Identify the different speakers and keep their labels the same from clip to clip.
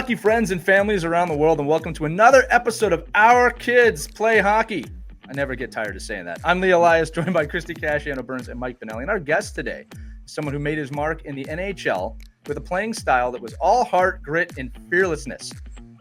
Speaker 1: hockey friends and families around the world, and welcome to another episode of Our Kids Play Hockey. I never get tired of saying that. I'm Lee Elias, joined by Christy Casciano Burns and Mike Benelli. And our guest today is someone who made his mark in the NHL with a playing style that was all heart, grit, and fearlessness.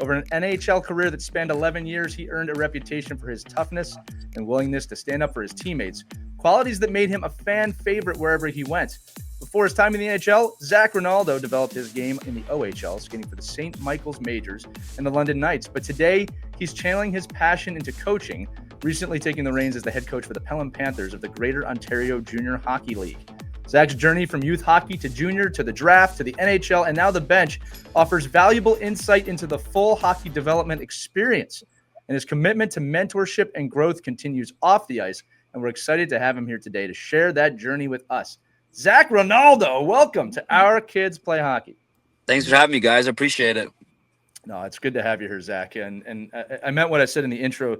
Speaker 1: Over an NHL career that spanned 11 years, he earned a reputation for his toughness and willingness to stand up for his teammates, qualities that made him a fan favorite wherever he went. Before his time in the NHL, Zac Rinaldo developed his game in the OHL, skating for the St. Michael's Majors and the London Knights. But today, he's channeling his passion into coaching, recently taking the reins as the head coach for the Pelham Panthers of the Greater Ontario Junior Hockey League. Zac's journey from youth hockey to junior to the draft to the NHL and now the bench offers valuable insight into the full hockey development experience. And his commitment to mentorship and growth continues off the ice. And we're excited to have him here today to share that journey with us. Zac Rinaldo, welcome to Our Kids Play Hockey.
Speaker 2: Thanks for having me, guys. I appreciate it.
Speaker 1: No, it's good to have you here, Zac. And I meant what I said in the intro.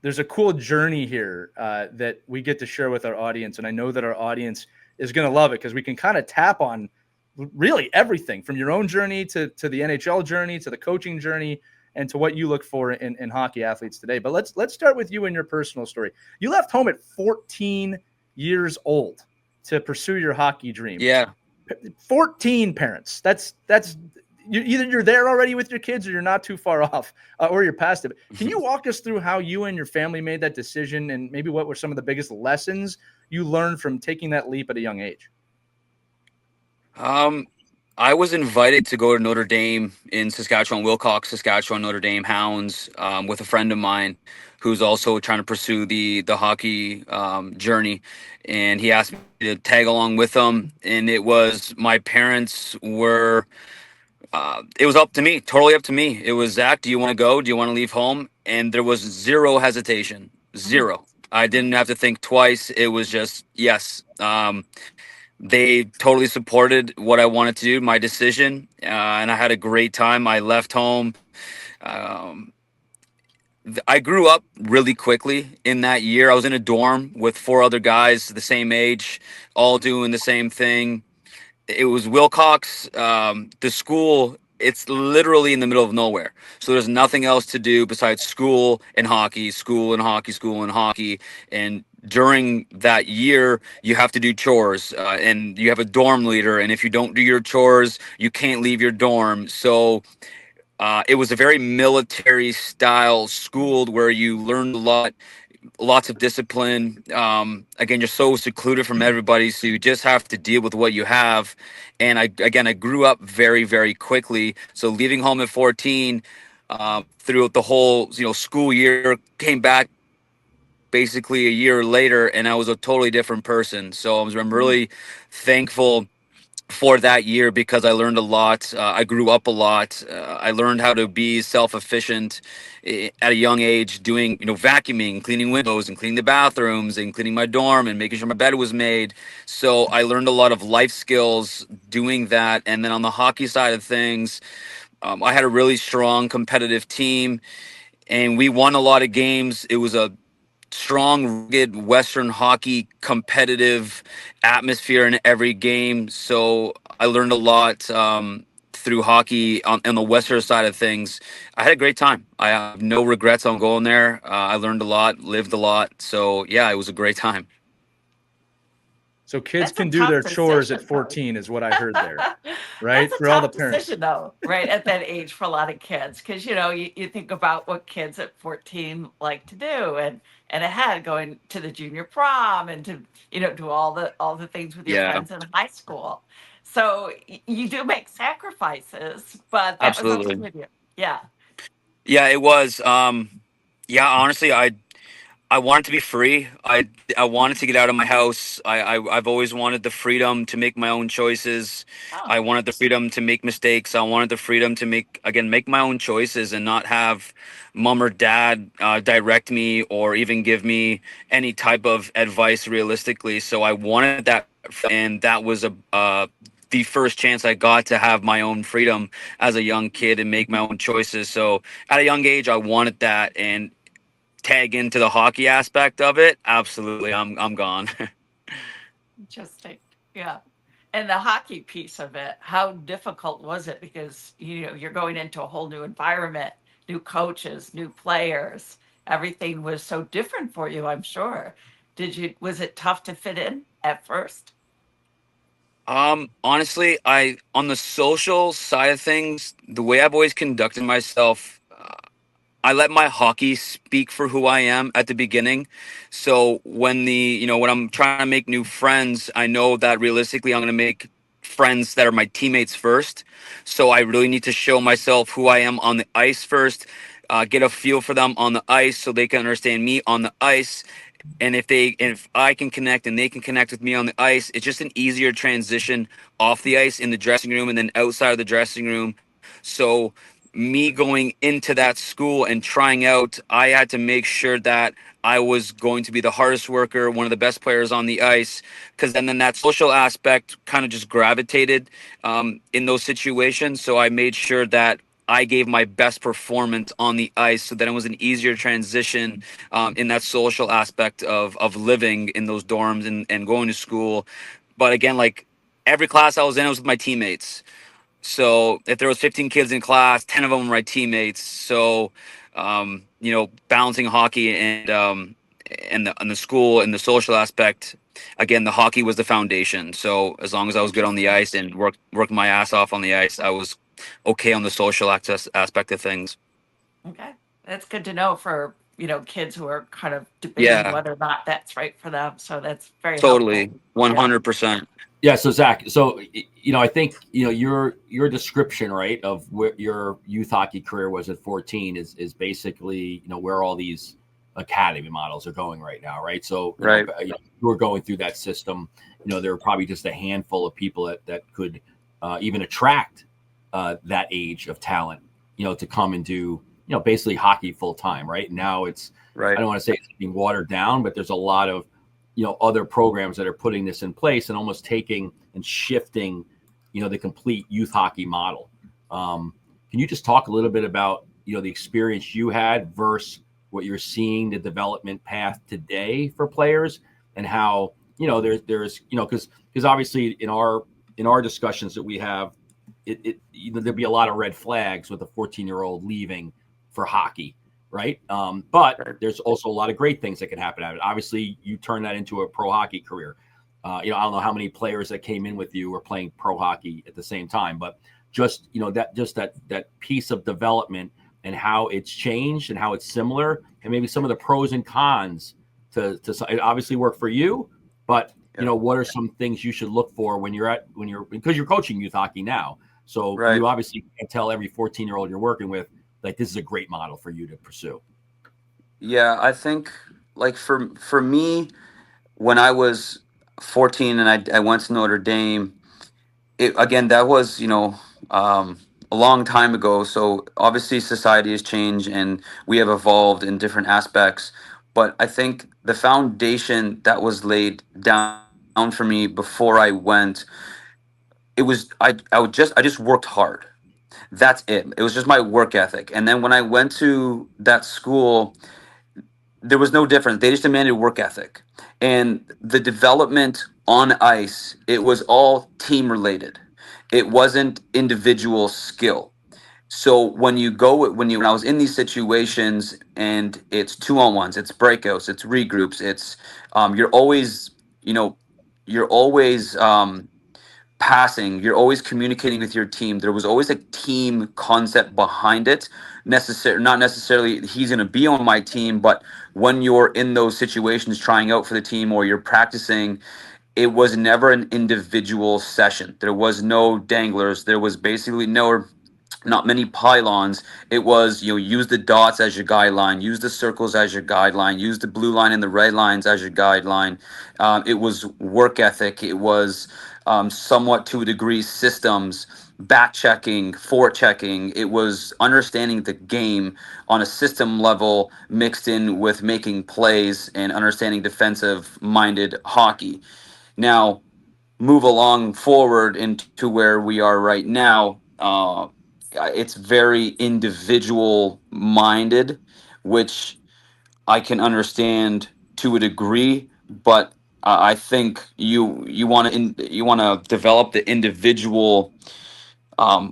Speaker 1: There's a cool journey here that we get to share with our audience. And I know that our audience is going to love it because we can kind of tap on really everything from your own journey to the NHL journey, to the coaching journey, and to what you look for in hockey athletes today. But let's start with you and your personal story. You left home at 14 years old to pursue your hockey dream.
Speaker 2: Yeah.
Speaker 1: 14 parents. That's either you're there already with your kids or you're not too far off or you're past it. Can you walk us through how you and your family made that decision and maybe what were some of the biggest lessons you learned from taking that leap at a young age?
Speaker 2: I was invited to go to Notre Dame in Saskatchewan, Wilcox, Saskatchewan, Notre Dame Hounds, with a friend of mine who's also trying to pursue the hockey journey. And he asked me to tag along with him. And it was, my parents were, it was up to me, totally up to me. It was, Zac, do you want to go? Do you want to leave home? And there was zero hesitation, zero. I didn't have to think twice. It was just, yes. They totally supported what I wanted to do, my decision, and I had a great time. I left home. I grew up really quickly in that year. I was in a dorm with 4 other guys the same age, all doing the same thing. It was Wilcox. The school, it's literally in the middle of nowhere. So there's nothing else to do besides school and hockey, school and hockey, school and hockey. And during that year, you have to do chores and you have a dorm leader. And if you don't do your chores, you can't leave your dorm. So it was a very military style school where you learned a lot, lots of discipline. Again, you're so secluded from everybody, so you just have to deal with what you have. And I grew up very, very quickly. So leaving home at 14, throughout the whole school year, came back basically a year later, and I was a totally different person. So I'm really thankful for that year because I learned a lot. I grew up a lot. I learned how to be self-efficient at a young age, doing, vacuuming, cleaning windows and cleaning the bathrooms and cleaning my dorm and making sure my bed was made. So I learned a lot of life skills doing that. And then on the hockey side of things, I had a really strong competitive team and we won a lot of games. It was a strong, rugged Western hockey competitive atmosphere in every game. So I learned a lot through hockey on the Western side of things. I had a great time. I have no regrets on going there. I learned a lot, lived a lot. So yeah, it was a great time.
Speaker 1: So kids can do their chores at 14 is what I heard there, right?
Speaker 3: That's
Speaker 1: for all the
Speaker 3: tough
Speaker 1: parents.
Speaker 3: decision, though, right? At that age for a lot of kids, because you think about what kids at 14 like to do, and ahead going to the junior prom and to do all the things with your friends in high school. So you do make sacrifices, but that was up to you. Yeah.
Speaker 2: Yeah, it was. Honestly, I wanted to be free. I wanted to get out of my house. I've always wanted the freedom to make my own choices.
Speaker 3: Oh.
Speaker 2: I wanted the freedom to make mistakes. I wanted the freedom to make my own choices and not have mom or dad direct me or even give me any type of advice realistically. So I wanted that, and that was the first chance I got to have my own freedom as a young kid and make my own choices. So at a young age, I wanted that, and tag into the hockey aspect of it, absolutely, I'm gone.
Speaker 3: Interesting. Yeah. And the hockey piece of it, how difficult was it? Because you're going into a whole new environment, new coaches, new players. Everything was so different for you, I'm sure. Was it tough to fit in at first?
Speaker 2: Honestly, on the social side of things, the way I've always conducted myself, I let my hockey speak for who I am at the beginning. So when I'm trying to make new friends, I know that realistically I'm going to make friends that are my teammates first. So I really need to show myself who I am on the ice first, get a feel for them on the ice so they can understand me on the ice. And if I can connect and they can connect with me on the ice, it's just an easier transition off the ice in the dressing room and then outside of the dressing room. So me going into that school and trying out, I had to make sure that I was going to be the hardest worker, one of the best players on the ice, because then that social aspect kind of just gravitated in those situations. So I made sure that I gave my best performance on the ice, so then it was an easier transition in that social aspect of living in those dorms and going to school. But again, like every class I was in, I was with my teammates. So if there was 15 kids in class, 10 of them were my teammates. So balancing hockey and the school and the social aspect, again, the hockey was the foundation. So as long as I was good on the ice and worked my ass off on the ice, I was okay on the social access aspect of things.
Speaker 3: Okay. That's good to know for, kids who are kind of debating
Speaker 2: Yeah,
Speaker 3: whether or not that's right for them. So that's very helpful.
Speaker 2: totally,
Speaker 3: Yeah.
Speaker 2: 100%.
Speaker 4: Yeah, so Zach, I think your description, right, of where your youth hockey career was at 14 is basically where all these academy models are going right now, right? So
Speaker 2: Right.
Speaker 4: you were going through that system. There were probably just a handful of people that could even attract that age of talent, to come and do basically hockey full time, right? Now I
Speaker 2: Right.
Speaker 4: don't want to say it's being watered down, but there's a lot of other programs that are putting this in place and almost taking and shifting the complete youth hockey model. Can you just talk a little bit about the experience you had versus what you're seeing the development path today for players, and how there's because obviously in our discussions that we have, there'd be a lot of red flags with a 14-year-old leaving for hockey, right? But
Speaker 2: Right.
Speaker 4: there's also a lot of great things that can happen out of it. Obviously, you turn that into a pro hockey career. I don't know how many players that came in with you were playing pro hockey at the same time, but just that piece of development and how it's changed and how it's similar, and maybe some of the pros and cons to it obviously work for you, but
Speaker 2: Yeah.
Speaker 4: what are some things you should look for because you're coaching youth hockey now, so
Speaker 2: Right.
Speaker 4: you obviously can tell every 14-year-old you're working with, like, this is a great model for you to pursue.
Speaker 2: Yeah, I think like for me, when I was 14 and I went to Notre Dame, again, that was, a long time ago. So obviously society has changed and we have evolved in different aspects. But I think the foundation that was laid down for me before I went, it was I just worked hard. That's it. It was just my work ethic. And then when I went to that school, there was no difference. They just demanded work ethic. And the development on ice, it was all team related. It wasn't individual skill. So when I was in these situations and it's 2-on-1s, it's breakouts, it's regroups, it's you're always, you know, you're always passing, you're always communicating with your team. There was always a team concept behind it. Not necessarily he's going to be on my team, but when you're in those situations trying out for the team or you're practicing, it was never an individual session. There was no danglers. There was basically not many pylons. It was, use the dots as your guideline, use the circles as your guideline, use the blue line and the red lines as your guideline. It was work ethic. It was somewhat to a degree systems, back checking, fore checking. It was understanding the game on a system level mixed in with making plays and understanding defensive minded hockey. Now, move along forward into where we are right now. It's very individual minded, which I can understand to a degree, but I think you want to develop the individual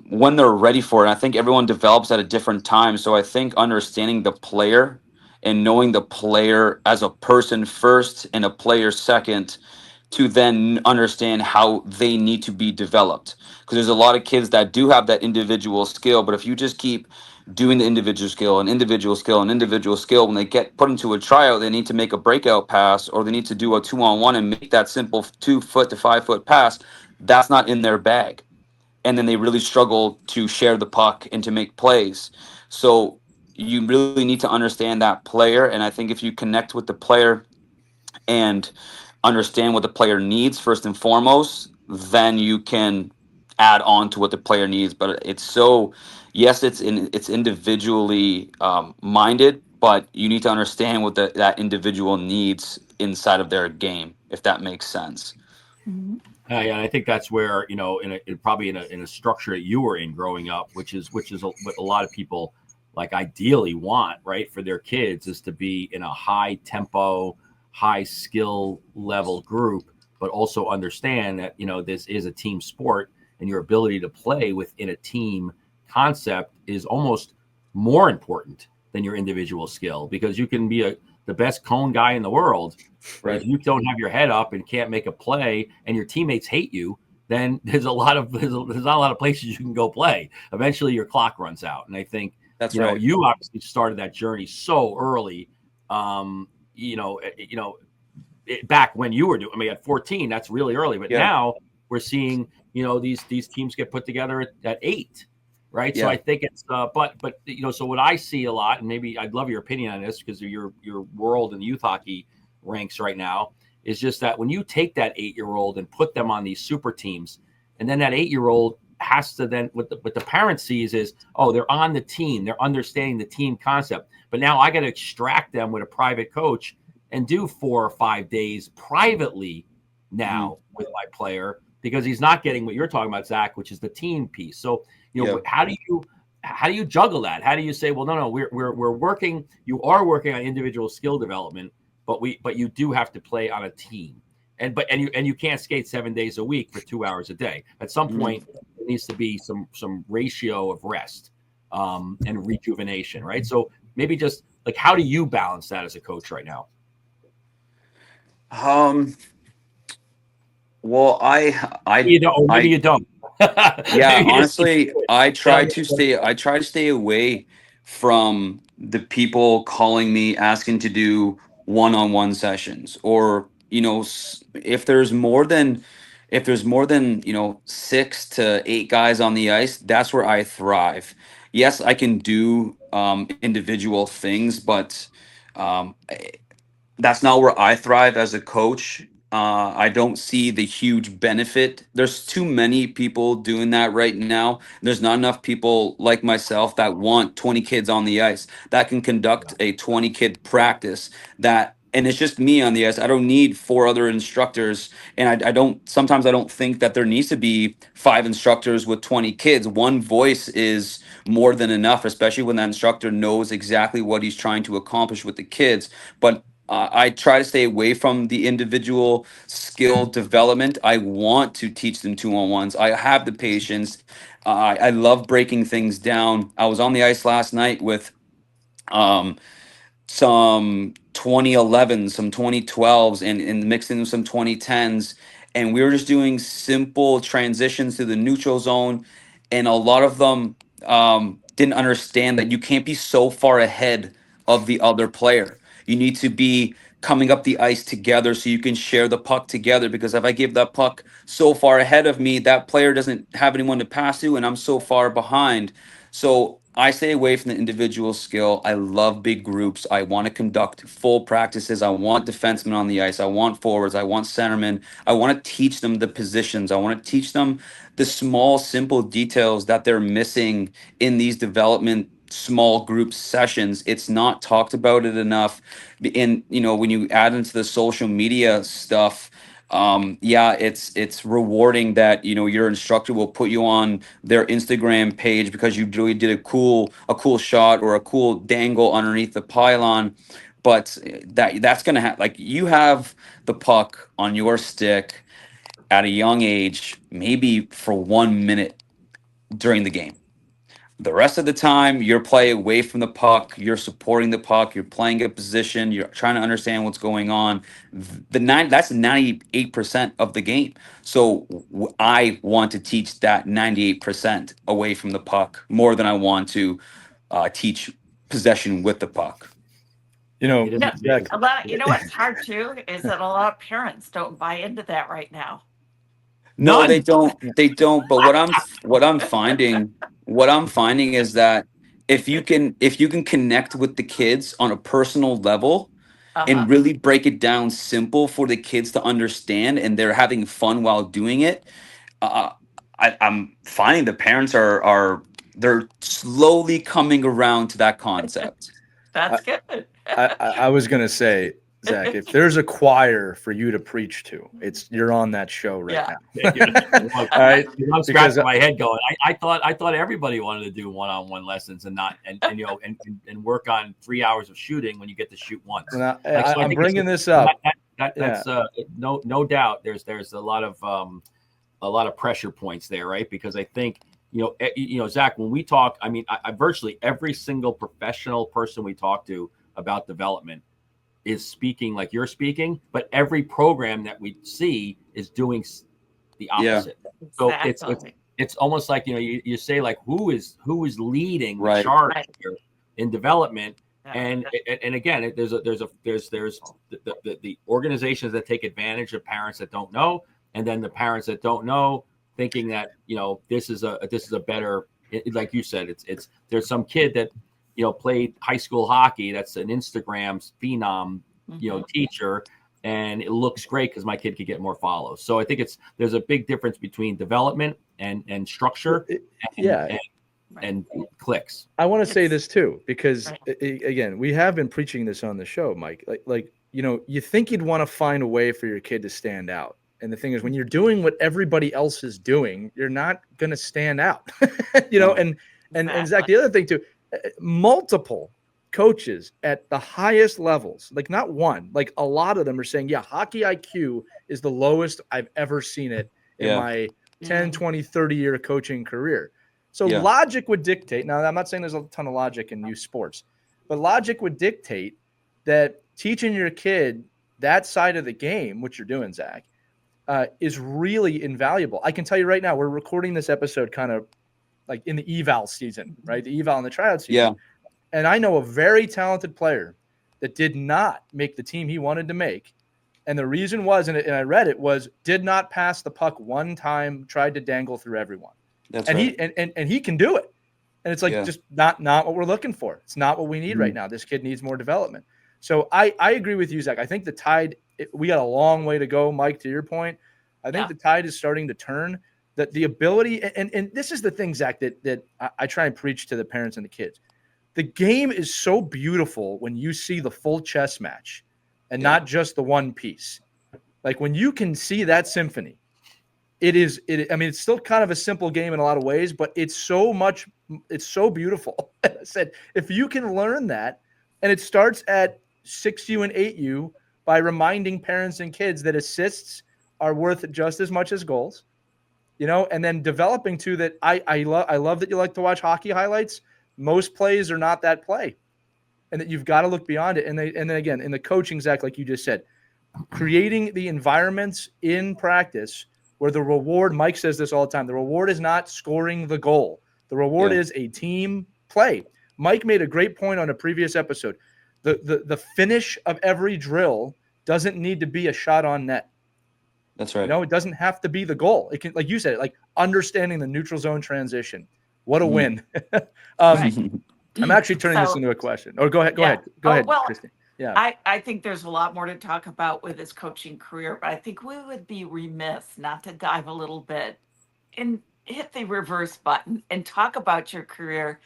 Speaker 2: when they're ready for it. I think everyone develops at a different time. So I think understanding the player and knowing the player as a person first and a player second, to then understand how they need to be developed. Because there's a lot of kids that do have that individual skill, but if you just keep doing the individual skill and individual skill and individual skill, when they get put into a tryout, they need to make a breakout pass or they need to do a 2-on-1 and make that simple 2 foot to 5 foot pass. That's not in their bag. And then they really struggle to share the puck and to make plays. So you really need to understand that player. And I think if you connect with the player and understand what the player needs first and foremost, then you can add on to what the player needs. But it's so, yes, it's individually minded, but you need to understand what that individual needs inside of their game, if that makes sense.
Speaker 3: Mhm.
Speaker 4: Yeah, and I think that's where, you know, probably in a structure that you were in growing up, which is what a lot of people like ideally want, right, for their kids, is to be in a high tempo, high skill level group, but also understand that, you know, this is a team sport and your ability to play within a team concept is almost more important than your individual skill, because you can be the best cone guy in the world, but
Speaker 1: Right.
Speaker 4: if you don't have your head up and can't make a play and your teammates hate you, then there's not a lot of places you can go play. Eventually your clock runs out. And I think,
Speaker 1: That's
Speaker 4: you know,
Speaker 1: right.
Speaker 4: you obviously started that journey so early. Back when you were doing, I mean, at 14, that's really early, but
Speaker 1: Yeah.
Speaker 4: now we're seeing, you know, these teams get put together at 8. Right. So
Speaker 1: Yeah.
Speaker 4: I think it's, but, you know, so what I see a lot, and maybe I'd love your opinion on this because of your world in youth hockey ranks right now, is just that when you take that 8-year-old and put them on these super teams, and then that 8-year-old has to then, what the parent sees is, oh, they're on the team, they're understanding the team concept, but now I got to extract them with a private coach and do 4 or 5 days privately now with my player, because he's not getting what you're talking about, Zach, which is the team piece. So, you know, how do you juggle that? How do you say, well, no, we're working, you are working on individual skill development, but you do have to play on a team, and you can't skate 7 days a week for 2 hours a day. At some point, there needs to be some ratio of rest and rejuvenation, right? So maybe just like, how do you balance that as a coach right now?
Speaker 2: Well,
Speaker 4: You don't, or maybe you don't.
Speaker 2: yeah,
Speaker 4: Maybe you just
Speaker 2: honestly,
Speaker 4: tell
Speaker 2: I try to stay away from the people calling me asking to do one-on-one sessions, or, you know, if there's more than, you know, 6 to 8 guys on the ice, that's where I thrive. Yes, I can do individual things, but um, that's not where I thrive as a coach. I don't see the huge benefit. There's too many people doing that right now. There's not enough people like myself that want 20 kids on the ice, that can conduct a 20 kid practice, and it's just me on the ice. I don't need 4 other instructors. And sometimes I don't think that there needs to be 5 instructors with 20 kids. One voice is more than enough, especially when that instructor knows exactly what he's trying to accomplish with the kids. But I try to stay away from the individual skill development. I want to teach them 2-on-1s. I have the patience. I love breaking things down. I was on the ice last night with um, some 2011s, some 2012s, and mixing with some 2010s. And we were just doing simple transitions to the neutral zone. And a lot of them didn't understand that you can't be so far ahead of the other player. You need to be coming up the ice together so you can share the puck together. Because if I give that puck so far ahead of me, that player doesn't have anyone to pass to, and I'm so far behind. So I stay away from the individual skill. I love big groups. I want to conduct full practices. I want defensemen on the ice. I want forwards. I want centermen. I want to teach them the positions. I want to teach them the small, simple details that they're missing in these development small group sessions. It's not talked about it enough. And, you know, when you add into the social media stuff, yeah, it's rewarding that, you know, your instructor will put you on their Instagram page because you really did a cool shot or a cool dangle underneath the pylon. but that's going to have, like, you have the puck on your stick at a young age, maybe for 1 minute during the game. The rest of the time, you're playing away from the puck. You're supporting the puck. You're playing a position. You're trying to understand what's going on. That's 98% of the game. So I want to teach that 98% away from the puck more than I want to teach possession with the puck.
Speaker 1: You know,
Speaker 4: It is
Speaker 3: No,
Speaker 1: Zach,
Speaker 3: a lot. You know what's hard too is that a lot of parents don't buy into that right now.
Speaker 2: No,
Speaker 4: None.
Speaker 2: they don't. They don't. But what I'm finding is that if you can connect with the kids on a personal level
Speaker 3: Uh-huh.
Speaker 2: and really break it down simple for the kids to understand, and they're having fun while doing it, uh, I'm finding the parents they're slowly coming around to that concept.
Speaker 3: That's good.
Speaker 1: I was gonna say, Zach, if there's a choir for you to preach to, you're on that show right
Speaker 3: Yeah.
Speaker 1: now. All right,
Speaker 4: I'm
Speaker 1: because
Speaker 4: scratching my head going, I thought everybody wanted to do one-on-one lessons and not and work on 3 hours of shooting when you get to shoot once.
Speaker 1: now,
Speaker 4: Like, so I
Speaker 1: I'm
Speaker 4: think
Speaker 1: bringing this up.
Speaker 4: that's no doubt. There's a lot of pressure points there, right? Because I think Zach, when we talk, I mean, I virtually every single professional person we talk to about development is speaking like you're speaking, but every program that we see is doing the opposite. So
Speaker 3: Exactly.
Speaker 4: it's almost like you say, like, who is leading the
Speaker 2: Right.
Speaker 4: charge
Speaker 3: Right.
Speaker 4: here in development.
Speaker 3: Yeah.
Speaker 4: And again, there's the organizations that take advantage of parents that don't know, and then the parents that don't know thinking that this is a better, like you said, it's there's some kid that played high school hockey that's an Instagram phenom teacher, and it looks great because my kid could get more follows. So I think there's a big difference between development and structure and clicks.
Speaker 1: I want to say this too, because
Speaker 3: Right.
Speaker 1: again, we have been preaching this on the show, Mike. Like you think you'd want to find a way for your kid to stand out. And the thing is, when you're doing what everybody else is doing, you're not going to stand out, and Zach, the other thing too, multiple coaches at the highest levels, like not one, like a lot of them are saying, yeah, hockey IQ is the lowest I've ever seen it in my 10, 20, 30-year coaching career. So logic would dictate. Now, I'm not saying there's a ton of logic in youth sports, but logic would dictate that teaching your kid that side of the game, which you're doing, Zach, is really invaluable. I can tell you right now, we're recording this episode kind of like in the eval season, right? The eval and the tryout season.
Speaker 2: Yeah.
Speaker 1: And I know a very talented player that did not make the team he wanted to make. And the reason was, and I read it, was did not pass the puck one time, tried to dangle through everyone.
Speaker 2: That's
Speaker 1: and
Speaker 2: right.
Speaker 1: He can do it. And it's like just not what we're looking for. It's not what we need right now. This kid needs more development. So I agree with you, Zach. I think the tide, we got a long way to go, Mike, to your point. I think the tide is starting to turn. That the ability, and this is the thing, Zach, that I try and preach to the parents and the kids. The game is so beautiful when you see the full chess match and not just the one piece. Like when you can see that symphony, I mean, it's still kind of a simple game in a lot of ways, but it's so beautiful. I said, if you can learn that, and it starts at 6U and 8U by reminding parents and kids that assists are worth just as much as goals, and then developing to that. I love that you like to watch hockey highlights. Most plays are not that play, and that you've got to look beyond it. And then again, in the coaching, Zach, like you just said, creating the environments in practice where the reward, Mike says this all the time, the reward is not scoring the goal. The reward is a team play. Mike made a great point on a previous episode. The finish of every drill doesn't need to be a shot on net.
Speaker 2: That's right.
Speaker 1: It doesn't have to be the goal. It can, like you said, like understanding the neutral zone transition. What a win. I'm actually turning this into a question. Or go ahead. Go ahead,
Speaker 3: well,
Speaker 1: Christine. Yeah.
Speaker 3: I think there's a lot more to talk about with his coaching career, but I think we would be remiss not to dive a little bit and hit the reverse button and talk about your career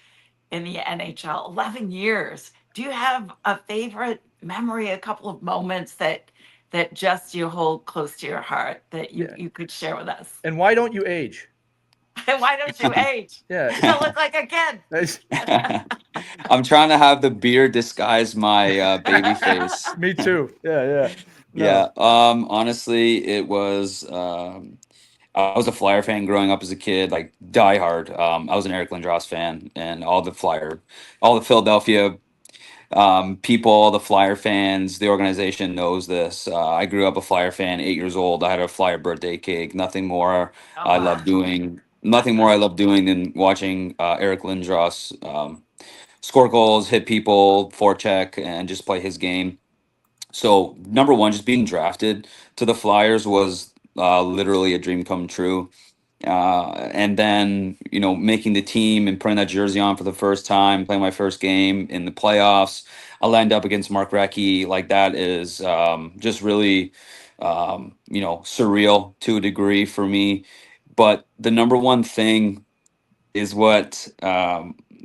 Speaker 3: in the NHL. 11 years. Do you have a favorite memory, a couple of moments that just you hold close to your heart that you could share with us?
Speaker 1: And why don't you age?
Speaker 3: Why don't you age?
Speaker 1: Yeah.
Speaker 3: You don't look like a kid.
Speaker 2: I'm trying to have the beard disguise my baby face.
Speaker 1: Me too. Yeah, yeah. No.
Speaker 2: Yeah. Honestly, I was a Flyer fan growing up as a kid, like diehard. I was an Eric Lindros fan, and all the Philadelphia people, all the Flyer fans, the organization knows this. I grew up a Flyer fan, 8 years old. I had a Flyer birthday cake.
Speaker 3: Oh wow.
Speaker 2: Nothing more I love doing than watching Eric Lindros score goals, hit people, forecheck, and just play his game. So number one, just being drafted to the Flyers was literally a dream come true. And then making the team and putting that jersey on for the first time, playing my first game in the playoffs. I lined up against Mark Recchi. Like that is just really surreal to a degree for me. But the number one thing is what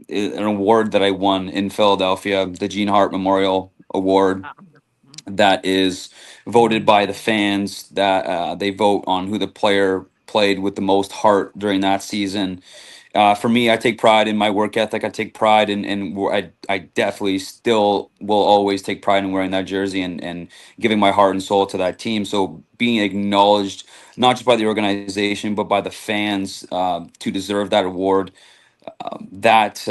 Speaker 2: is an award that I won in Philadelphia, the Gene Hart Memorial Award, that is voted by the fans, that they vote on who the player played with the most heart during that season. For me, I take pride in my work ethic. I take pride I definitely still will always take pride in wearing that jersey and giving my heart and soul to that team. So being acknowledged, not just by the organization, but by the fans to deserve that award, that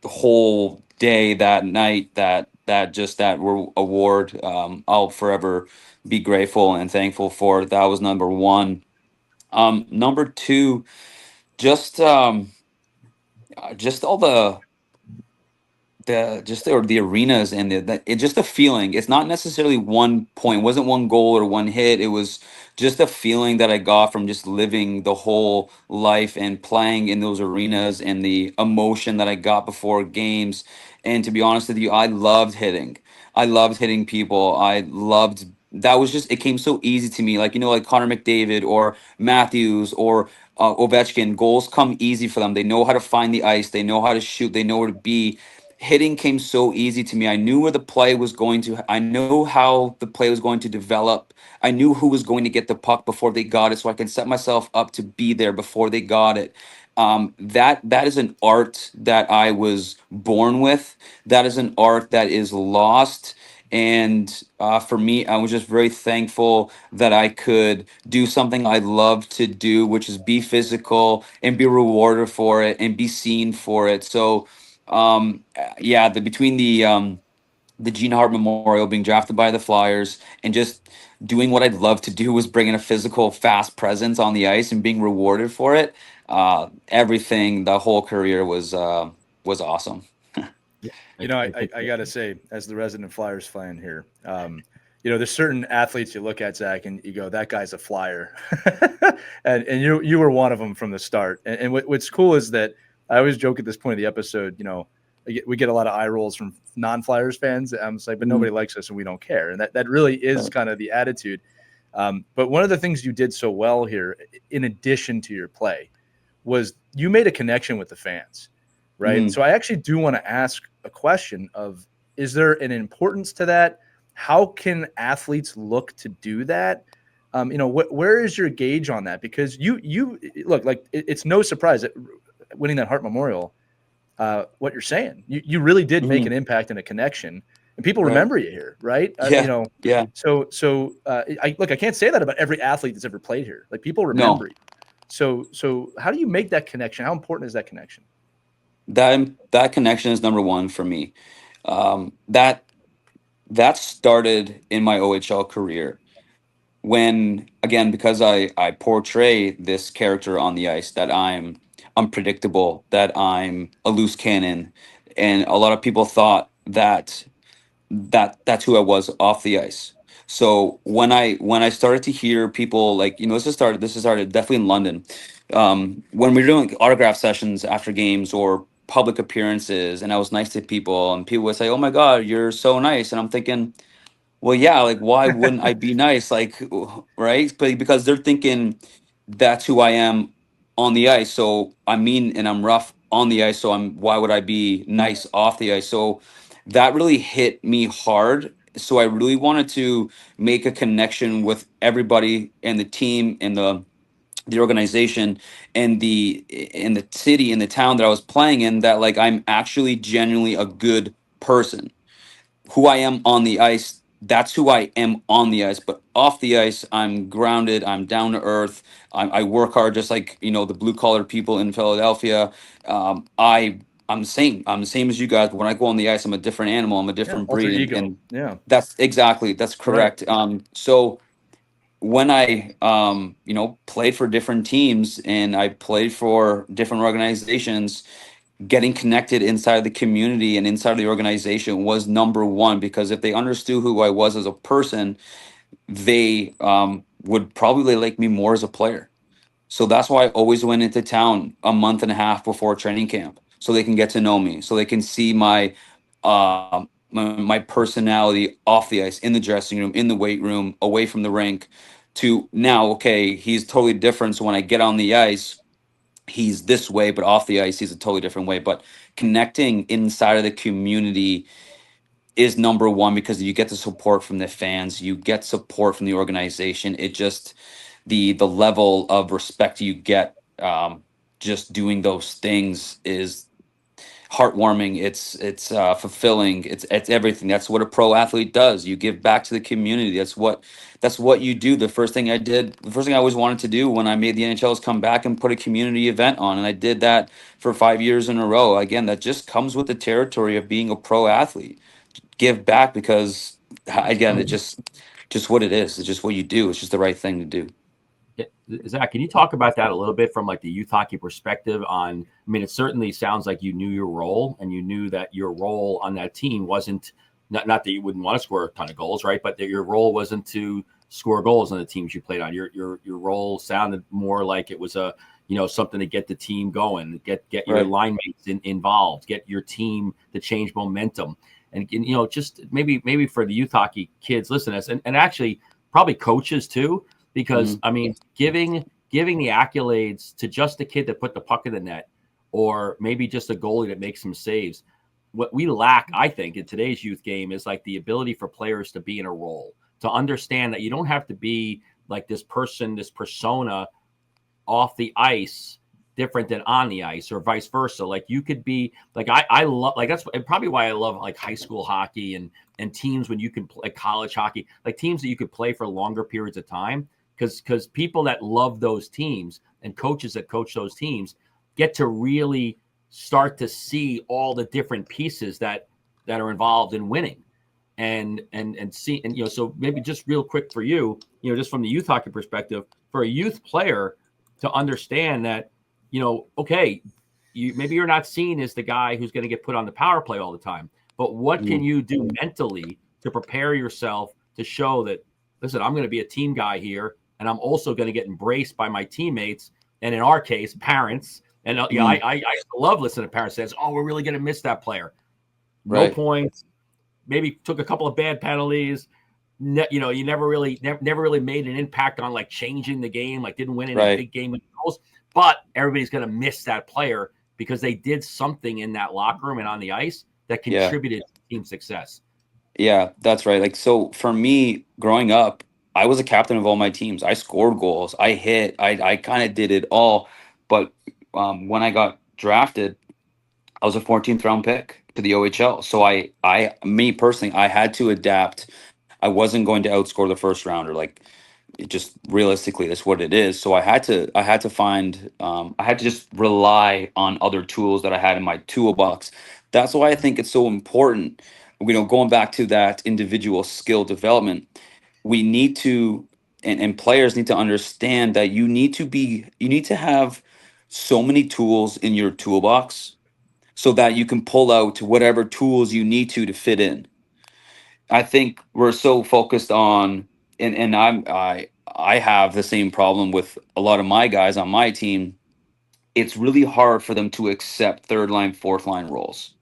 Speaker 2: whole day, that night, that award, I'll forever be grateful and thankful for. That was number one. Number two, just just all the arenas and just the feeling. It's not necessarily one point. It wasn't one goal or one hit. It was just a feeling that I got from just living the whole life and playing in those arenas, and the emotion that I got before games. And to be honest with you, I loved hitting. I loved hitting people. I loved that. Was just, it came so easy to me. Like, like Connor McDavid or Matthews or Ovechkin. Goals come easy for them. They know how to find the ice. They know how to shoot. They know where to be. Hitting came so easy to me. I knew where the play was going to, I know how the play was going to develop. I knew who was going to get the puck before they got it, so I could set myself up to be there before they got it. That is an art that I was born with. That is an art that is lost. And for me, I was just very thankful that I could do something I love to do, which is be physical and be rewarded for it and be seen for it. So yeah, between the Gene Hart Memorial, being drafted by the Flyers, and just doing what I'd love to do, was bringing a physical, fast presence on the ice and being rewarded for it. Everything, the whole career was awesome.
Speaker 1: I got to say, as the resident Flyers fan here, there's certain athletes you look at, Zach, and you go, that guy's a Flyer. and you were one of them from the start. And what's cool is that I always joke at this point of the episode, we get a lot of eye rolls from non-Flyers fans. I'm just like, but nobody likes us and we don't care. And that really is kind of the attitude. But one of the things you did so well here, in addition to your play, was you made a connection with the fans, right? So I actually do want to ask a question of, is there an importance to that? How can athletes look to do that? Where is your gauge on that? Because you look like it's no surprise that winning that Hart Memorial, what you're saying, you really did make an impact and a connection, and people remember you here, right?
Speaker 2: Yeah. Yeah.
Speaker 1: So I can't say that about every athlete that's ever played here. Like, people remember you. So how do you make that connection? How important is that connection?
Speaker 2: That connection is number one for me. That started in my OHL career, when, again, because I portray this character on the ice, that I'm unpredictable, that I'm a loose cannon, and a lot of people thought that's who I was off the ice. So when I started to hear people, like, this has started definitely in London, when we were doing autograph sessions after games or public appearances, and I was nice to people, and people would say, "Oh my God, you're so nice," and I'm thinking, well, yeah, like, why wouldn't I be nice? Like, right? But because they're thinking that's who I am on the ice. So I'm mean and I'm rough on the ice. So why would I be nice off the ice? So that really hit me hard. So I really wanted to make a connection with everybody and the team and the organization and the city and the town that I was playing in, that like I'm actually genuinely a good person. Who I am on the ice, that's who I am on the ice. But off the ice, I'm grounded. I'm down to earth. I work hard, just like the blue collar people in Philadelphia. I'm the same. I'm the same as you guys. But when I go on the ice, I'm a different animal. I'm a
Speaker 1: Yeah,
Speaker 2: different
Speaker 1: alter
Speaker 2: breed,
Speaker 1: ego.
Speaker 2: and
Speaker 1: Yeah,
Speaker 2: that's
Speaker 1: right.
Speaker 2: correct. So when I played for different teams and I played for different organizations, getting connected inside the community and inside the organization was number one, because if they understood who I was as a person, they would probably like me more as a player. So that's why I always went into town a month and a half before training camp, so they can get to know me, so they can see my personality off the ice, in the dressing room, in the weight room, away from the rink. To now, okay, he's totally different. So when I get on the ice, he's this way, but off the ice, he's a totally different way. But connecting inside of the community is number one, because you get the support from the fans, you get support from the organization. It just the level of respect you get, just doing those things, is heartwarming. It's fulfilling. It's everything. That's what a pro athlete does. You give back to the community. That's what you do. The first thing I always wanted to do when I made the NHL is come back and put a community event on, and I did that for 5 years in a row. Again, that just comes with the territory of being a pro athlete. Give back, because again, it just what it is. It's just what you do. It's just the right thing to do.
Speaker 4: Yeah, Zach, can you talk about that a little bit from like the youth hockey perspective? I mean, it certainly sounds like you knew your role, and you knew that your role on that team wasn't not that you wouldn't want to score a ton of goals, right? But that your role wasn't to score goals on the teams you played on. Your role sounded more like it was something to get the team going, get your
Speaker 2: Right.
Speaker 4: line mates involved, get your team to change momentum, and just maybe for the youth hockey kids listening, and actually probably coaches too, because
Speaker 2: Mhm.
Speaker 4: I mean, giving the accolades to just the kid that put the puck in the net, or maybe just a goalie that makes some saves. What we lack, I think, in today's youth game is like the ability for players to be in a role, to understand that you don't have to be like this person, this persona off the ice different than on the ice, or vice versa. Like you could be like, I love, like, that's probably why I love like high school hockey and teams when you can play college hockey, like teams that you could play for longer periods of time. Because people that love those teams and coaches that coach those teams get to really start to see all the different pieces that are involved in winning, and see, and so maybe just real quick for you, just from the youth hockey perspective, for a youth player to understand that, okay, maybe you're not seen as the guy who's going to get put on the power play all the time, but what can you do mentally to prepare yourself to show that, listen, I'm going to be a team guy here, and I'm also going to get embraced by my teammates, and in our case, parents. And I love listening to parents say, "Oh, we're really going to miss that player. No
Speaker 2: Right.
Speaker 4: points. Maybe took a couple of bad penalties. You never really made an impact on like changing the game. Like didn't win any
Speaker 2: Right.
Speaker 4: big game goals. But everybody's going to miss that player because they did something in that locker room and on the ice that
Speaker 2: Yeah.
Speaker 4: contributed to team success."
Speaker 2: Yeah, that's right. Like, so for me, growing up, I was a captain of all my teams. I scored goals. I hit. I kind of did it all. But when I got drafted, I was a 14th round pick to the OHL. So me personally, I had to adapt. I wasn't going to outscore the first rounder. Like, it just realistically, that's what it is. So I had to just rely on other tools that I had in my toolbox. That's why I think it's so important. Going back to that individual skill development, we need to, and players need to understand that you need to have so many tools in your toolbox, so that you can pull out whatever tools you need to fit in. I think we're so focused on, and I have the same problem with a lot of my guys on my team. It's really hard for them to accept third line, fourth line roles,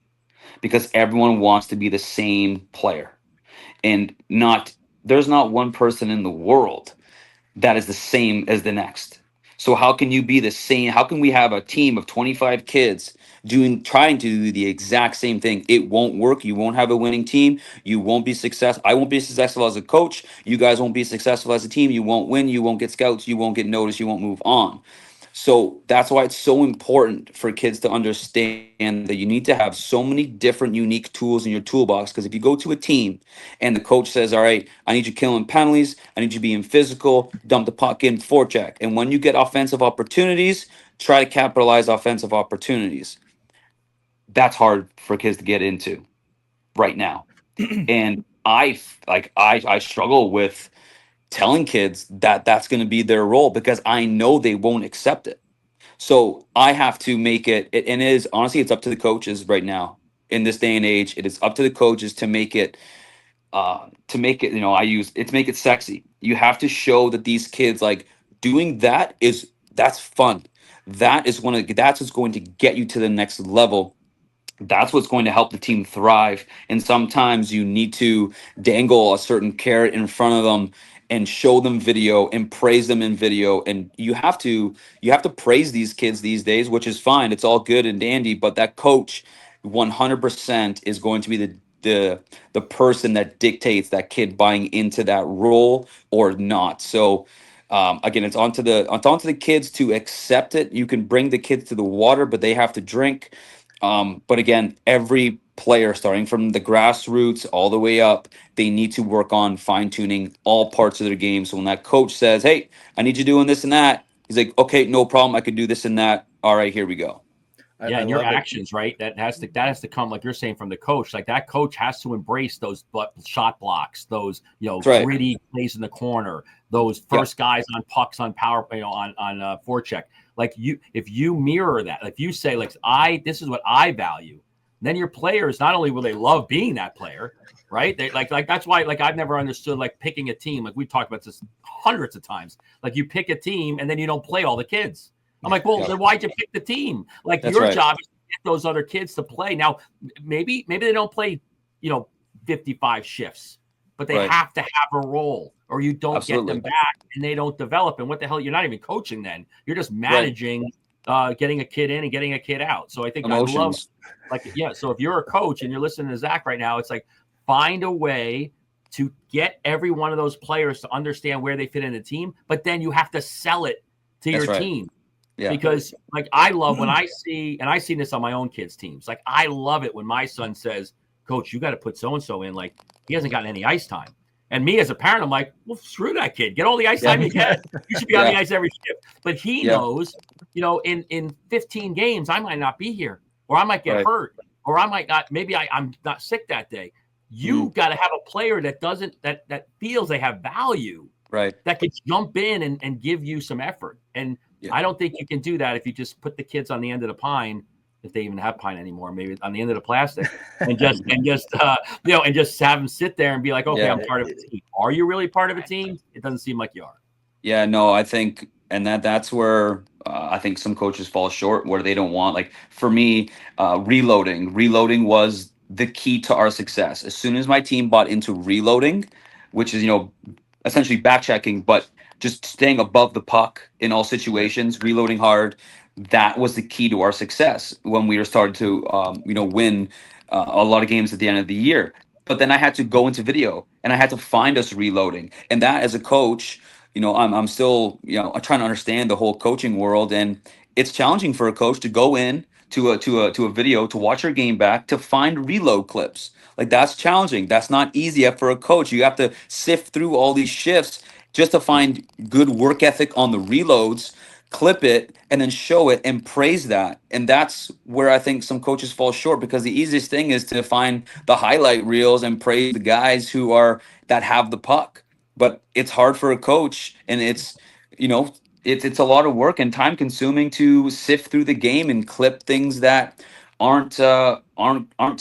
Speaker 2: because everyone wants to be the same player, and not there's not one person in the world that is the same as the next. So how can you be the same? How can we have a team of 25 kids trying to do the exact same thing? It won't work. You won't have a winning team. You won't be successful. I won't be successful as a coach. You guys won't be successful as a team. You won't win. You won't get scouts. You won't get noticed. You won't move on. So that's why it's so important for kids to understand that you need to have so many different unique tools in your toolbox. Because if you go to a team and the coach says, all right, I need you killing penalties, I need you being physical, dump the puck in, forecheck. And when you get offensive opportunities, try to capitalize offensive opportunities. That's hard for kids to get into right now. And I struggle with telling kids that that's going to be their role because I know they won't accept it. So I have to make and it is honestly, it's up to the coaches right now in this day and age. It is up to the coaches to make it, to make it sexy. You have to show that these kids like doing that's fun. That's what's going to get you to the next level. That's what's going to help the team thrive. And sometimes you need to dangle a certain carrot in front of them and show them video and praise them in video. And you have to praise these kids these days, which is fine. It's all good and dandy, but that coach 100% is going to be the person that dictates that kid buying into that role or not. So again, it's onto the kids to accept it. You can bring the kids to the water, but they have to drink. But again, every player, starting from the grassroots all the way up, they need to work on fine tuning all parts of their game. So when that coach says, "Hey, I need you doing this and that," he's like, "Okay, no problem. I can do this and that. All right, here we go."
Speaker 4: Yeah, and your actions, right? That has to come, like you're saying, from the coach. Like that coach has to embrace those shot blocks, those gritty plays in the corner, those first guys on pucks on power, on forecheck. Like if you mirror that, if you say like this is what I value, then your players not only will they love being that player, right? They like that's why like I've never understood like picking a team. Like we've talked about this hundreds of times. Like you pick a team and then you don't play all the kids. I'm like, well, then why'd you pick the team? Like your job is to get those other kids to play. Now, maybe they don't play, 55 shifts, but they have to have a role, or you don't get them back and they don't develop. And what the hell? You're not even coaching then. You're just managing, getting a kid in and getting a kid out. So I think
Speaker 2: Emotions.
Speaker 4: I love, so if you're a coach and you're listening to Zach right now, it's like find a way to get every one of those players to understand where they fit in the team, but then you have to sell it to your team. Yeah. Because like I love when I see, and I've seen this on my own kids' teams. Like I love it when my son says, "Coach, you got to put so and so in. Like he hasn't gotten any ice time." And me as a parent, I'm like, "Well, screw that kid. Get all the ice time you can. You should be on the ice every shift." But he knows, in 15 games, I might not be here, or I might get hurt, or I might not. Maybe I'm not sick that day. You got to have a player that feels they have value,
Speaker 2: right?
Speaker 4: That can jump in and give you some effort. And I don't think you can do that if you just put the kids on the end of the pine, if they even have pine anymore, maybe on the end of the plastic, and just have them sit there and be like, okay, I'm part of a team. Are you really part of a team? It doesn't seem like you are.
Speaker 2: Yeah, no, I think, and that's where I think some coaches fall short, where they don't want, like for me, reloading was the key to our success. As soon as my team bought into reloading, which is, essentially back checking, but just staying above the puck in all situations, reloading hard. That was the key to our success when we were starting to, win a lot of games at the end of the year. But then I had to go into video and I had to find us reloading. And that as a coach, I'm still, trying to understand the whole coaching world. And it's challenging for a coach to go in to a video, to watch your game back, to find reload clips. Like that's challenging. That's not easy for a coach. You have to sift through all these shifts just to find good work ethic on the reloads, clip it, and then show it and praise that. And that's where I think some coaches fall short, because the easiest thing is to find the highlight reels and praise the guys that have the puck. But it's hard for a coach, and it's a lot of work and time consuming to sift through the game and clip things that aren't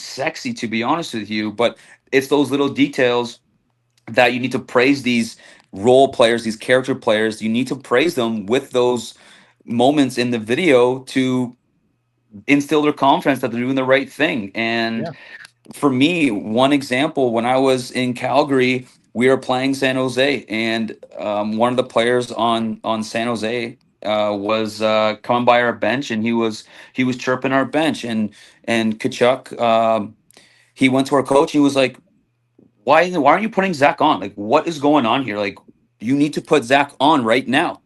Speaker 2: sexy, to be honest with you. But it's those little details that you need to praise these role players, these character players. You need to praise them with those moments in the video to instill their confidence that they're doing the right thing. And for me, one example, when I was in Calgary, we were playing San Jose, and one of the players on San Jose was coming by our bench, and he was chirping our bench, and Kachuk, he went to our coach. He was like, why aren't you putting Zach on? Like, what is going on here? Like, you need to put Zach on right now.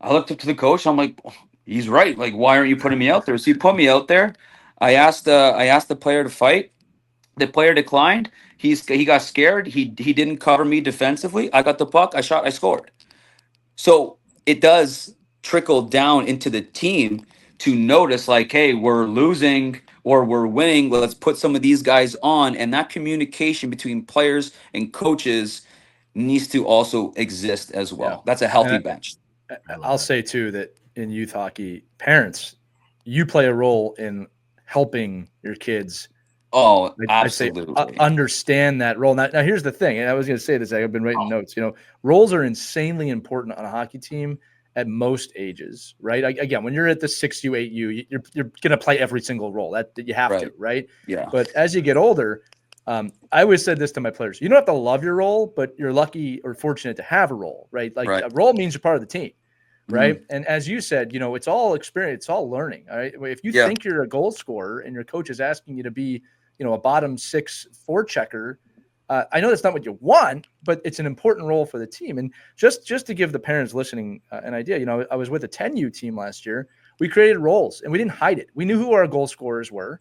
Speaker 2: I looked up to the coach. I'm like, he's right. Like, why aren't you putting me out there? So he put me out there. I asked the player to fight. The player declined. He got scared. He didn't cover me defensively. I got the puck. I shot. I scored. So it does trickle down into the team to notice, like, hey, we're losing or we're winning. Let's put some of these guys on. And that communication between players and coaches needs to also exist as well.
Speaker 1: Yeah.
Speaker 2: That's a healthy
Speaker 1: And
Speaker 2: bench.
Speaker 1: I'll say too that in youth hockey, parents, you play a role in helping your kids.
Speaker 2: Oh,
Speaker 1: I say
Speaker 2: absolutely.
Speaker 1: understand that role. Now, here's the thing, and I was going to say this. I've been writing notes. Roles are insanely important on a hockey team at most ages, right? Again, when you're at the 6U, 8U, you're going to play every single role. That you have to, right?
Speaker 2: Yeah.
Speaker 1: But as you get older, I always said this to my players: you don't have to love your role, but you're lucky or fortunate to have a role, right? Like a role means you're part of the team. Right. Mm-hmm. And as you said, it's all experience, it's all learning. All right. If you think you're a goal scorer and your coach is asking you to be, a bottom 6 forechecker, I know that's not what you want, but it's an important role for the team. And just to give the parents listening an idea, I was with a 10U team last year. We created roles and we didn't hide it. We knew who our goal scorers were.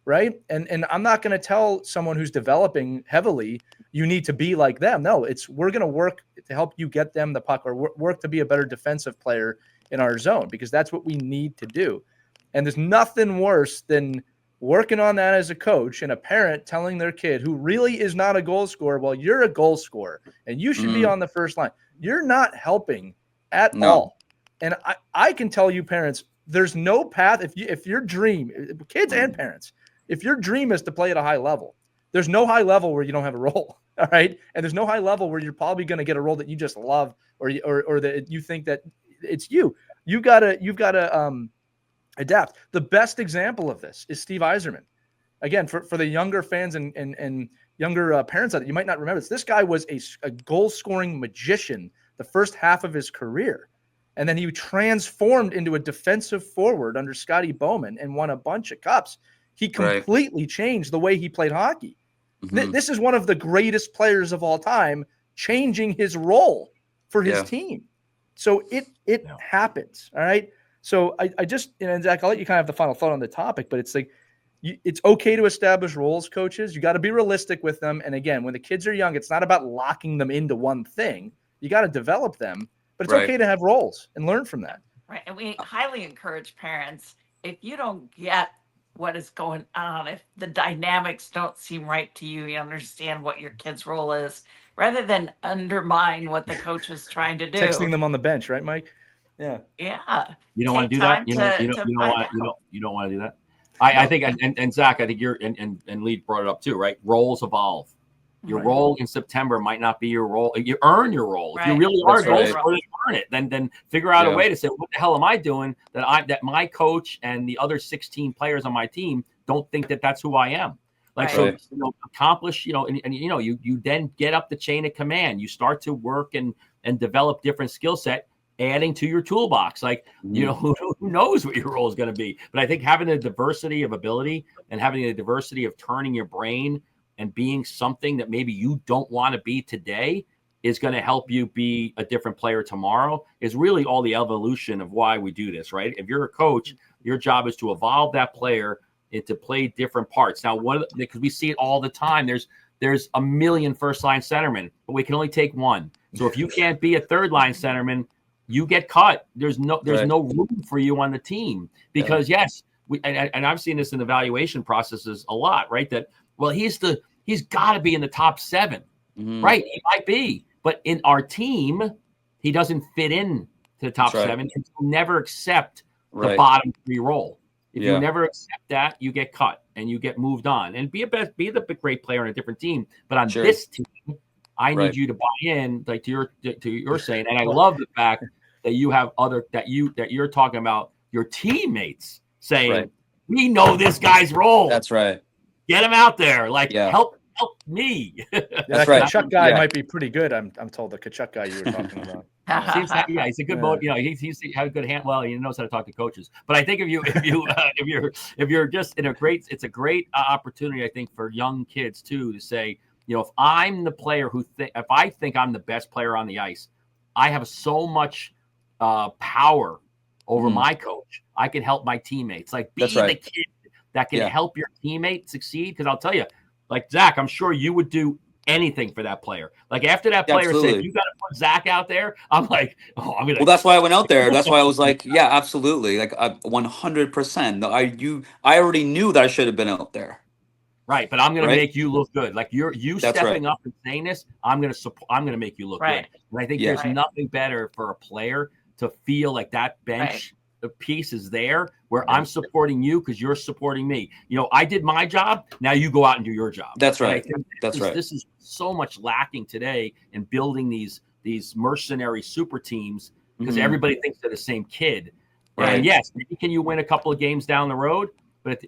Speaker 1: Right. And I'm not going to tell someone who's developing heavily, you need to be like them. No, we're going to work to help you get them the puck or work to be a better defensive player in our zone, because that's what we need to do. And there's nothing worse than working on that as a coach and a parent telling their kid who really is not a goal scorer, well, you're a goal scorer and you should be on the first line. You're not helping at all. And I can tell you, parents, there's no path. If your dream, kids and parents, if your dream is to play at a high level, there's no high level where you don't have a role. All right. And there's no high level where you're probably going to get a role that you just love or that you think that it's you. You've got to adapt. The best example of this is Steve Yzerman. Again, for the younger fans and younger parents out there, you might not remember this guy was a goal scoring magician the first half of his career. And then he transformed into a defensive forward under Scotty Bowman and won a bunch of cups. He completely changed the way he played hockey. Mm-hmm. This is one of the greatest players of all time, changing his role for his team. So it happens. All right. So I just, Zach, I'll let you kind of have the final thought on the topic, but it's like, it's okay to establish roles, coaches. You got to be realistic with them. And again, when the kids are young, it's not about locking them into one thing. You got to develop them, but it's okay to have roles and learn from that.
Speaker 3: Right. And we highly encourage parents, if you don't get what is going on, if the dynamics don't seem right to you, you understand what your kid's role is, rather than undermine what the coach is trying to do.
Speaker 1: Texting them on the bench, right, Mike? Yeah.
Speaker 4: You don't want to do that. You don't want to do that. I think, and Zach, I think you're and Lee brought it up too, right? Roles evolve. Your role in September might not be your role. You earn your role. If you really are goal scorer, you earn it. Then figure out a way to say, what the hell am I doing that my coach and the other 16 players on my team don't think that that's who I am. So accomplish, and you then get up the chain of command. You start to work and develop different skill set, adding to your toolbox. Who knows what your role is going to be. But I think having a diversity of ability and having a diversity of turning your brain and being something that maybe you don't want to be today is going to help you be a different player tomorrow is really all the evolution of why we do this, right? If you're a coach, your job is to evolve that player and to play different parts. Now, because we see it all the time, there's a million first-line centermen, but we can only take one. So if you can't be a third-line centerman, you get cut. There's no room for you on the team because and I've seen this in evaluation processes a lot, right? That he's got to be in the top 7, right? He might be, but in our team, he doesn't fit in to the top 7. And he'll never accept the bottom 3 role. If you never accept that, you get cut and you get moved on. And be the great player on a different team. But on this team, I need you to buy in, like to your saying. And I love the fact that you have that you're talking about your teammates saying, we know this guy's role.
Speaker 2: That's right.
Speaker 4: Get him out there. Help help me.
Speaker 1: That
Speaker 2: That's right.
Speaker 1: Kachuk guy
Speaker 2: Yeah.
Speaker 1: might be pretty good. I'm told the Kachuk guy you were talking about. Yeah.
Speaker 4: Seems like, yeah, he's a good you know, he's had a good hand. Well, he knows how to talk to coaches. But I think if you're just in a great, it's a great opportunity, I think, for young kids too, to say, you know, if I'm the player if I think I'm the best player on the ice, I have so much power over my coach. I can help my teammates. Like, be the kid that can help your teammate succeed. Because I'll tell you, like Zach, I'm sure you would do anything for that player. Like, after that player said, "You got to put Zach out there," I'm like, "Oh, I'm gonna."
Speaker 2: Well, that's why I went out there. That's why I was like, "Yeah, absolutely." Like, 100%. I already knew that I should have been out there.
Speaker 4: Right, but I'm going to make you look good. Like, you
Speaker 2: That's
Speaker 4: stepping up and saying this, I'm going to make you look good. And I think there's nothing better for a player to feel like that bench piece is there, where I'm supporting you because you're supporting me. You know, I did my job. Now you go out and do your job.
Speaker 2: That's right.
Speaker 4: This is so much lacking today in building these mercenary super teams, because everybody thinks they're the same kid.
Speaker 2: Right.
Speaker 4: And yes, maybe can you win a couple of games down the road? But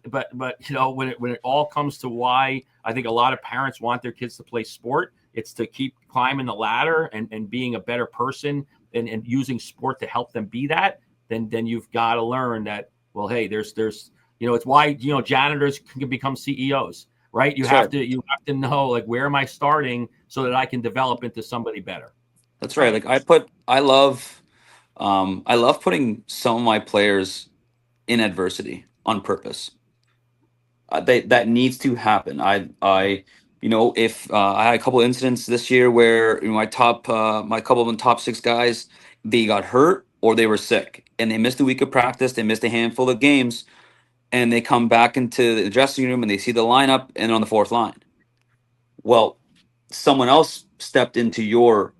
Speaker 4: you know, when it all comes to why I think a lot of parents want their kids to play sport, it's to keep climbing the ladder and being a better person and using sport to help them be that. Then you've got to learn that, well, hey, there's you know, it's why, you know, janitors can become CEOs, right? You have to know, like, where am I starting so that I can develop into somebody better.
Speaker 2: That's right. Like, I love putting some of my players in adversity on purpose. That needs to happen. You know, if I had a couple incidents this year where, you know, my couple of the top 6 guys, they got hurt or they were sick and they missed a week of practice, they missed a handful of games, and they come back into the dressing room and they see the lineup and they're on the 4th line. Well, someone else stepped into your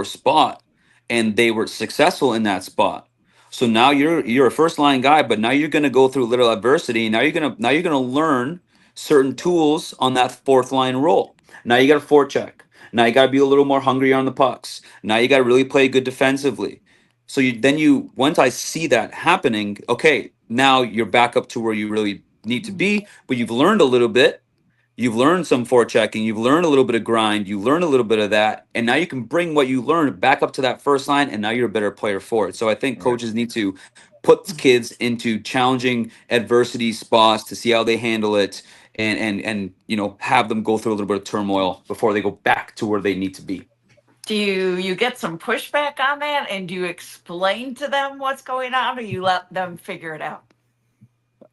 Speaker 2: spot and they were successful in that spot. So now you're a first line guy, but now you're going to go through a little adversity. Now you're going to learn certain tools on that 4th line role. Now you got to forecheck. Now you got to be a little more hungry on the pucks. Now you got to really play good defensively. So once I see that happening, okay, now you're back up to where you really need to be, but you've learned a little bit. You've learned some forechecking. You've learned a little bit of grind. You learn a little bit of that, and now you can bring what you learned back up to that first line, and now you're a better player for it. So I think coaches need to put kids into challenging adversity spots to see how they handle it, and you know, have them go through a little bit of turmoil before they go back to where they need to be.
Speaker 3: Do you get some pushback on that, and do you explain to them what's going on, or you let them figure it out?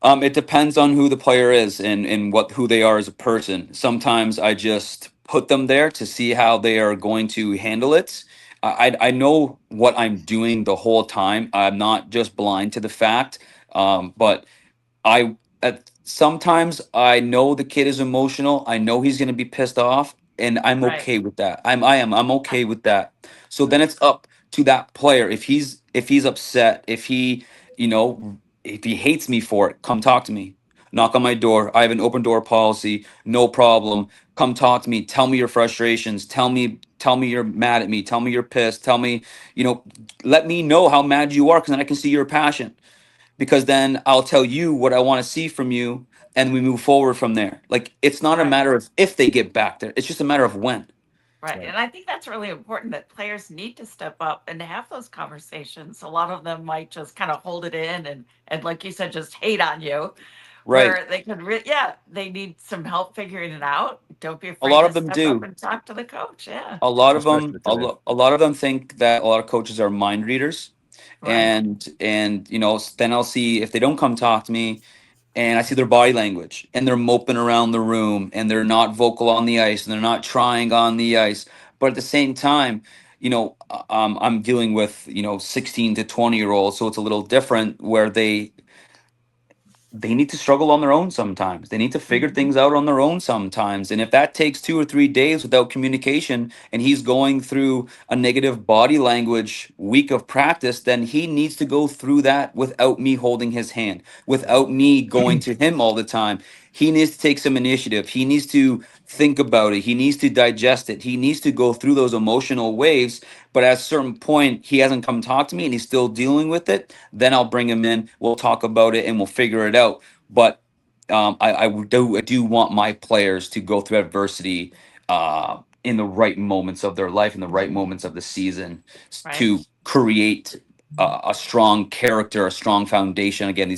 Speaker 2: It depends on who the player is and who they are as a person. Sometimes I just put them there to see how they are going to handle it. I know what I'm doing the whole time. I'm not just blind to the fact. But sometimes I know the kid is emotional. I know he's going to be pissed off, and I'm okay with that. I'm okay with that. So then it's up to that player. If he's upset, if he, you know, if he hates me for it, come talk to me. Knock on my door. I have an open door policy. No problem. Come talk to me. Tell me your frustrations. Tell me you're mad at me. Tell me you're pissed. Tell me, you know, let me know how mad you are, because then I can see your passion. Because then I'll tell you what I want to see from you, and we move forward from there. Like, it's not a matter of if they get back there. It's just a matter of when.
Speaker 3: Right. And I think that's really important, that players need to step up and have those conversations. A lot of them might just kind of hold it in and like you said, just hate on you.
Speaker 2: Right.
Speaker 3: Where they could, they need some help figuring it out. Don't be afraid
Speaker 2: A lot of
Speaker 3: to
Speaker 2: them
Speaker 3: step
Speaker 2: do.
Speaker 3: up and talk to the coach. Yeah.
Speaker 2: A lot of them think that a lot of coaches are mind readers. And you know, then I'll see if they don't come talk to me, and I see their body language, and they're moping around the room, and they're not vocal on the ice, and they're not trying on the ice. But at the same time, you know, I'm dealing with, you know, 16 to 20-year-olds, so it's a little different, where they need to struggle on their own sometimes. They need to figure things out on their own sometimes. And if that takes 2 or 3 days without communication, and he's going through a negative body language week of practice, then he needs to go through that without me holding his hand, without me going to him all the time. He needs to take some initiative. He needs to think about it. He needs to digest it. He needs to go through those emotional waves. But at a certain point, he hasn't come talk to me and he's still dealing with it. Then I'll bring him in. We'll talk about it and we'll figure it out. But I do want my players to go through adversity in the right moments of their life, in the right moments of the season,
Speaker 3: Right.
Speaker 2: to create a strong character, a strong foundation. Again,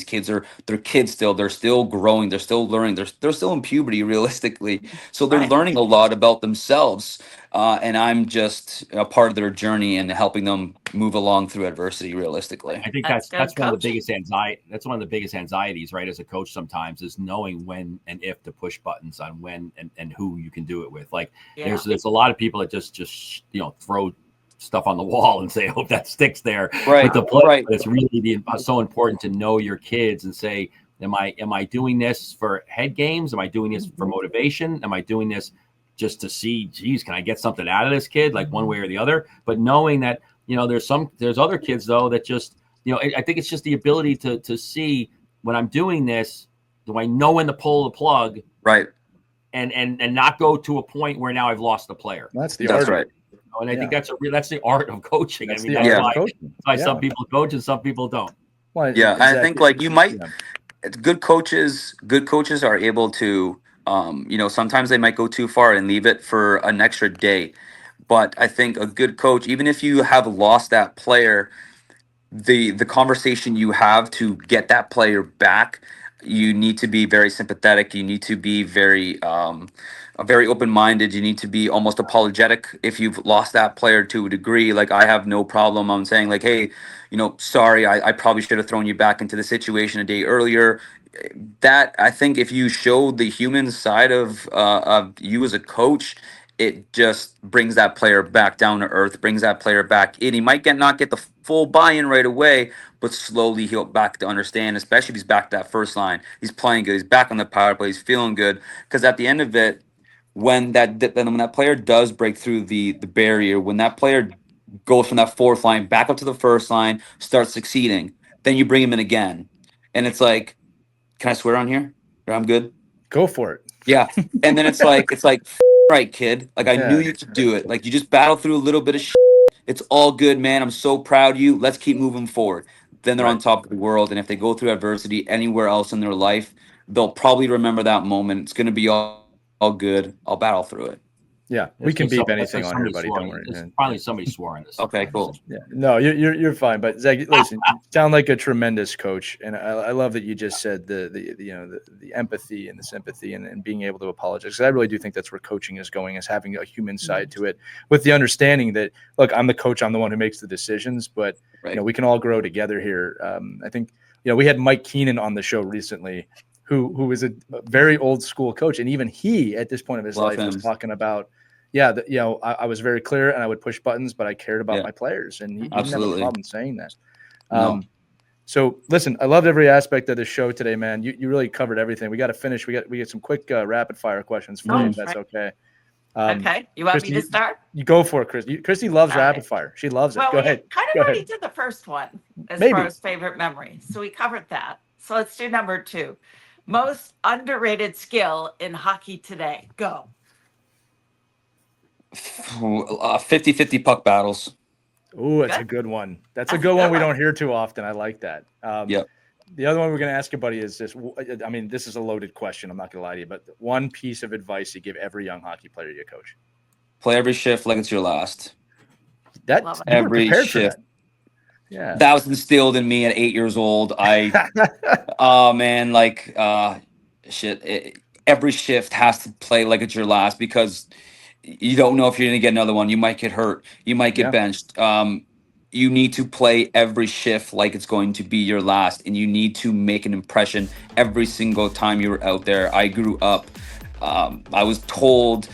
Speaker 2: they're kids still. They're still growing. They're still learning. They're still in puberty, realistically. So they're
Speaker 3: Right.
Speaker 2: learning a lot about themselves. And I'm just a part of their journey and helping them move along through adversity, realistically.
Speaker 4: I think
Speaker 3: That's
Speaker 4: that's
Speaker 3: good
Speaker 4: one of the
Speaker 3: coaching.
Speaker 4: biggest anxiety. That's one of the biggest anxieties, right? As a coach, sometimes is knowing when and if to push buttons on when and who you can do it with. Like
Speaker 3: Yeah.
Speaker 4: there's a lot of people that just throw stuff on the wall and say, I hope that sticks there.
Speaker 2: Right,
Speaker 4: But the play,
Speaker 2: right.
Speaker 4: it's really so important to know your kids and say, am I doing this for head games? Am I doing this for motivation? Am I doing this just to see, geez, can I get something out of this kid, like one way or the other? But knowing that, there's other kids though that just, I think it's just the ability to see when I'm doing this, do I know when to pull the plug,
Speaker 2: Right.
Speaker 4: and not go to a point where now I've lost the player.
Speaker 1: That's the
Speaker 2: That's
Speaker 1: art.
Speaker 2: right.
Speaker 4: And I think that's the art of coaching.
Speaker 1: That's
Speaker 4: I mean,
Speaker 1: the
Speaker 4: that's
Speaker 1: art
Speaker 4: why,
Speaker 1: of coaching.
Speaker 4: why
Speaker 1: Yeah.
Speaker 4: some people coach and some people don't.
Speaker 1: Well,
Speaker 2: Yeah, I
Speaker 1: exactly.
Speaker 2: think like you might.
Speaker 1: Yeah.
Speaker 2: Good coaches are able to, sometimes they might go too far and leave it for an extra day. But I think a good coach, even if you have lost that player, the conversation you have to get that player back, you need to be very sympathetic. You need to be very open-minded. You need to be almost apologetic if you've lost that player to a degree. Like, I have no problem on saying like, hey, sorry, I probably should have thrown you back into the situation a day earlier. That, I think, if you show the human side of you as a coach, it just brings that player back down to earth, brings that player back in. He might not get the full buy-in right away, but slowly he'll back to understand, especially if he's back to that first line. He's playing good. He's back on the power play. He's feeling good. Because at the end of it, when that player does break through the barrier, when that player goes from that fourth line back up to the first line, starts succeeding, then you bring him in again. And it's like, can I swear on here? I'm good.
Speaker 1: Go for it.
Speaker 2: Yeah. And then it's like, right, kid. Like, I knew you could do it. Like, you just battle through a little bit of shit. It's all good, man. I'm so proud of you. Let's keep moving forward. Then they're on top of the world. And if they go through adversity anywhere else in their life, they'll probably remember that moment. It's going to be all good. I'll battle through it.
Speaker 1: Yeah, we can beep anything on here, buddy. Don't worry.
Speaker 4: Probably somebody swore on this.
Speaker 2: Okay, cool.
Speaker 1: Yeah, no, you're fine. But Zach, listen, you sound like a tremendous coach, and I love that you just said the empathy and the sympathy and being able to apologize. Because I really do think that's where coaching is going, is having a human side to it, with the understanding that, look, I'm the coach, I'm the one who makes the decisions, but we can all grow together here. I think we had Mike Keenan on the show recently, who is a very old school coach, and even he at this point of his life was talking about. Yeah, I was very clear and I would push buttons, but I cared about my players, and he didn't have a problem saying that.
Speaker 2: No.
Speaker 1: So listen, I loved every aspect of the show today, man. You really covered everything. We got to finish. We get some quick rapid fire questions for you, if that's okay.
Speaker 3: Okay, you want
Speaker 1: Christy,
Speaker 3: me to start?
Speaker 1: You go for it, Christy. Christy loves rapid fire. She loves it.
Speaker 3: Well,
Speaker 1: Go ahead.
Speaker 3: Kind of already did the first one as far as favorite memory, so we covered that. So let's do number 2. Most underrated skill in hockey today. Go.
Speaker 2: 50-50 puck battles.
Speaker 1: Ooh, that's a good one. That's a good one we don't hear too often. I like that.
Speaker 2: Yep.
Speaker 1: The other one we're going to ask you, buddy, is this. I mean, this is a loaded question. I'm not going to lie to you, but one piece of advice you give every young hockey player you coach.
Speaker 2: Play every shift like it's your last.
Speaker 1: That
Speaker 2: every shift.
Speaker 1: Yeah.
Speaker 2: That was instilled in me at 8 years old. Every shift has to play like it's your last, because you don't know if you're going to get another one. You might get hurt. You might get benched. You need to play every shift like it's going to be your last, and you need to make an impression every single time you're out there. I grew up, I was told,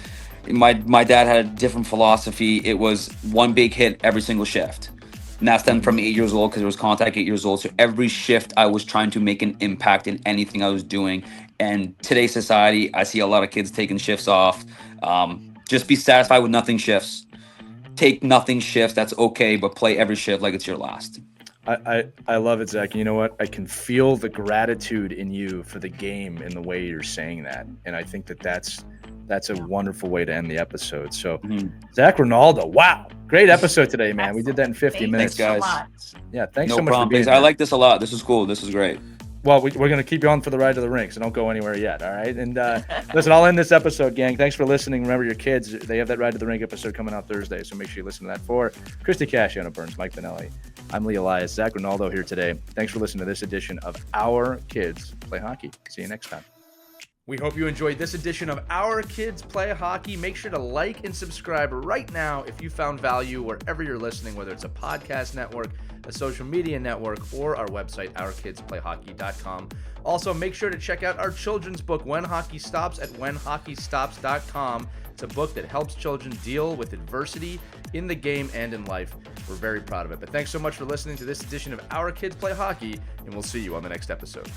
Speaker 2: my dad had a different philosophy. It was one big hit every single shift. And that's then from 8 years old, because it was contact 8 years old. So every shift I was trying to make an impact in anything I was doing. And today's society, I see a lot of kids taking shifts off. Just be satisfied with nothing shifts. Take nothing shifts. That's okay, but play every shift like it's your last.
Speaker 1: I love it, Zach. You know what? I can feel the gratitude in you for the game in the way you're saying that. And I think that's a wonderful way to end the episode. So, Zac Rinaldo, wow. Great episode today, man. We did that in 50 minutes.
Speaker 2: Thanks, guys.
Speaker 1: Yeah, thanks
Speaker 2: no
Speaker 1: so much
Speaker 2: problem.
Speaker 1: for being
Speaker 2: here. I like this a lot. This is cool. This is great.
Speaker 1: Well, we're going to keep you on for the ride to the rink, so don't go anywhere yet, all right? And listen, I'll end this episode, gang. Thanks for listening. Remember, your kids, they have that ride to the rink episode coming out Thursday, so make sure you listen to that. For Christy Casciano Burns, Mike Benelli, I'm Lee Elias, Zac Rinaldo here today. Thanks for listening to this edition of Our Kids Play Hockey. See you next time. We hope you enjoyed this edition of Our Kids Play Hockey. Make sure to like and subscribe right now if you found value wherever you're listening, whether it's a podcast network, a social media network, or our website, ourkidsplayhockey.com. Also, make sure to check out our children's book, When Hockey Stops, at whenhockeystops.com. It's a book that helps children deal with adversity in the game and in life. We're very proud of it. But thanks so much for listening to this edition of Our Kids Play Hockey, and we'll see you on the next episode.